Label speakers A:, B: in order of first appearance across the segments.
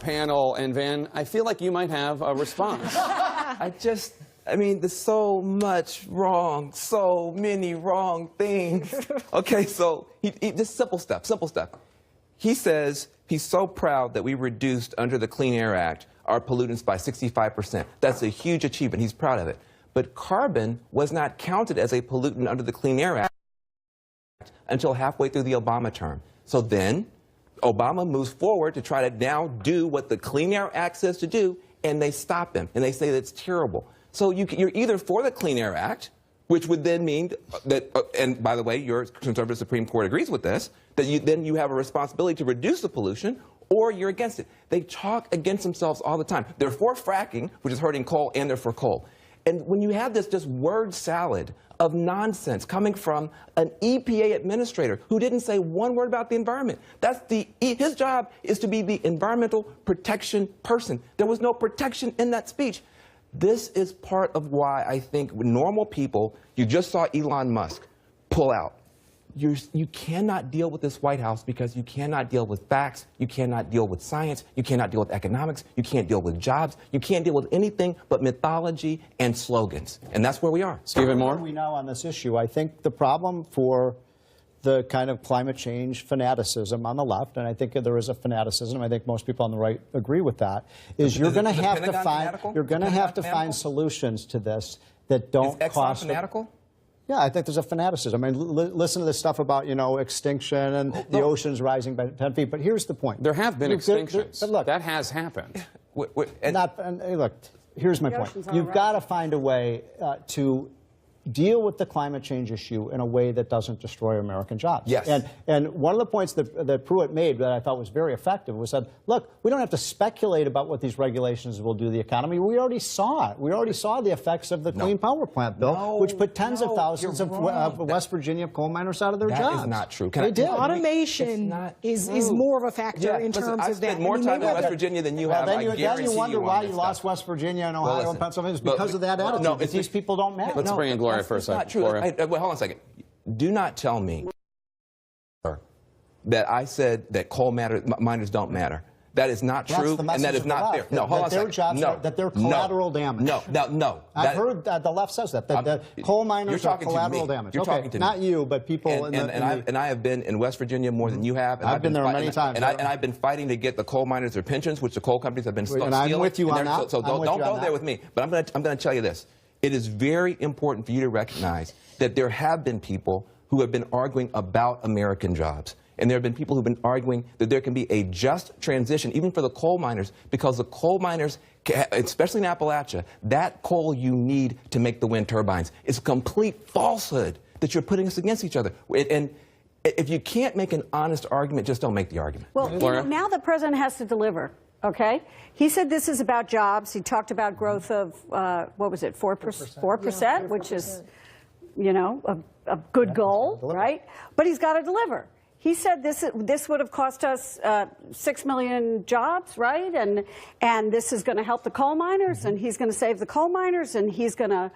A: panel. And Van, I feel like you might have a response.
B: I mean, there's so much wrong, so many wrong things. Okay, so just simple stuff. He says he's so proud that we reduced, under the Clean Air Act, our pollutants by 65%. That's a huge achievement. He's proud of it. But carbon was not counted as a pollutant under the Clean Air Act until halfway through the Obama term. So then Obama moves forward to try to now do what the Clean Air Act says to do, and they stop him, and they say that's terrible. So you're either for the Clean Air Act, which would then mean that, and by the way, your conservative Supreme Court agrees with this, that then you have a responsibility to reduce the pollution, or you're against it. They talk against themselves all the time. They're for fracking, which is hurting coal, and they're for coal. And when you have this just word salad of nonsense coming from an EPA administrator who didn't say one word about the environment. His job is to be the environmental protection person. There was no protection in that speech. This is part of why I think normal people, you just saw Elon Musk pull out. You cannot deal with this White House because you cannot deal with facts, you cannot deal with science, you cannot deal with economics, you can't deal with jobs, you can't deal with anything but mythology and slogans. And that's where we are.
A: Stephen Moore?
C: Where are we now on this issue? I think the problem for the kind of climate change fanaticism on the left, and I think there is a fanaticism, I think most people on the right agree with that, is you're going to have to find solutions to this that don't cost...
B: Is Exxon fanatical?
C: Yeah, I think there's a fanaticism. I mean, listen to this stuff about, you know, extinction and the oceans rising by 10 feet. But here's the point.
A: There have been extinctions.
C: But look,
A: that has happened.
C: Look, here's my point. You've got to find a way to deal with the climate change issue in a way that doesn't destroy American jobs.
B: Yes.
C: And one of the points that Pruitt made that I thought was very effective was that, look, we don't have to speculate about what these regulations will do to the economy. We already saw it. We already saw the effects of the Clean Power Plant bill, which put tens of thousands of West Virginia coal miners out of their jobs.
B: That is not true.
C: They did.
D: Automation is more of a factor in terms of that.
B: I've spent more time in West Virginia than you have.
C: Then you wonder why you lost West Virginia and Ohio and Pennsylvania. It's because of that attitude. But these people don't matter.
A: Let's bring in Gloria for a second.
B: That's not true. Wait, hold on a second. Do not tell me that I said that coal miners don't matter. That is not true, and that is not there. No, hold on a second.
C: That they're collateral damage.
B: No.
C: I've heard that the left says that the coal miners are collateral damage.
B: You're talking to me.
C: Not you, but people.
B: And I have been in West Virginia more than you have.
C: I've been there many times.
B: And I've been fighting to get the coal miners their pensions, which the coal companies have been stealing.
C: And I'm with you on that.
B: So don't go there with me. But I'm going to tell you this. It is very important for you to recognize that there have been people who have been arguing about American jobs. And there have been people who have been arguing that there can be a just transition, even for the coal miners, because the coal miners, especially in Appalachia, that coal you need to make the wind turbines. It's a complete falsehood that you're putting us against each other. And if you can't make an honest argument, just don't make the argument.
D: Well, now the president has to deliver. Okay? He said this is about jobs. He talked about growth of, what was it, 4%, which is, you know, a good goal, right? But he's got to deliver. He said this would have cost us 6 million jobs, right? And this is going to help the coal miners, and he's going to save the coal miners, and he's going to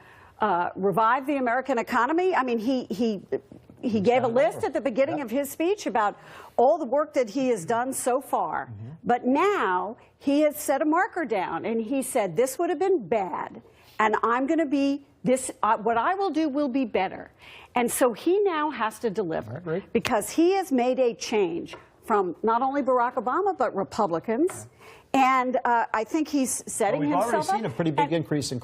D: revive the American economy. I mean, he gave a list at the beginning of his speech about all the work that he has done so far. But now he has set a marker down, and he said this would have been bad, and I'm going to be this. What I will do will be better. And so he now has to deliver because he has made a change from not only Barack Obama but Republicans. And I think he's setting himself up.
C: We've already seen a pretty big increase in coal.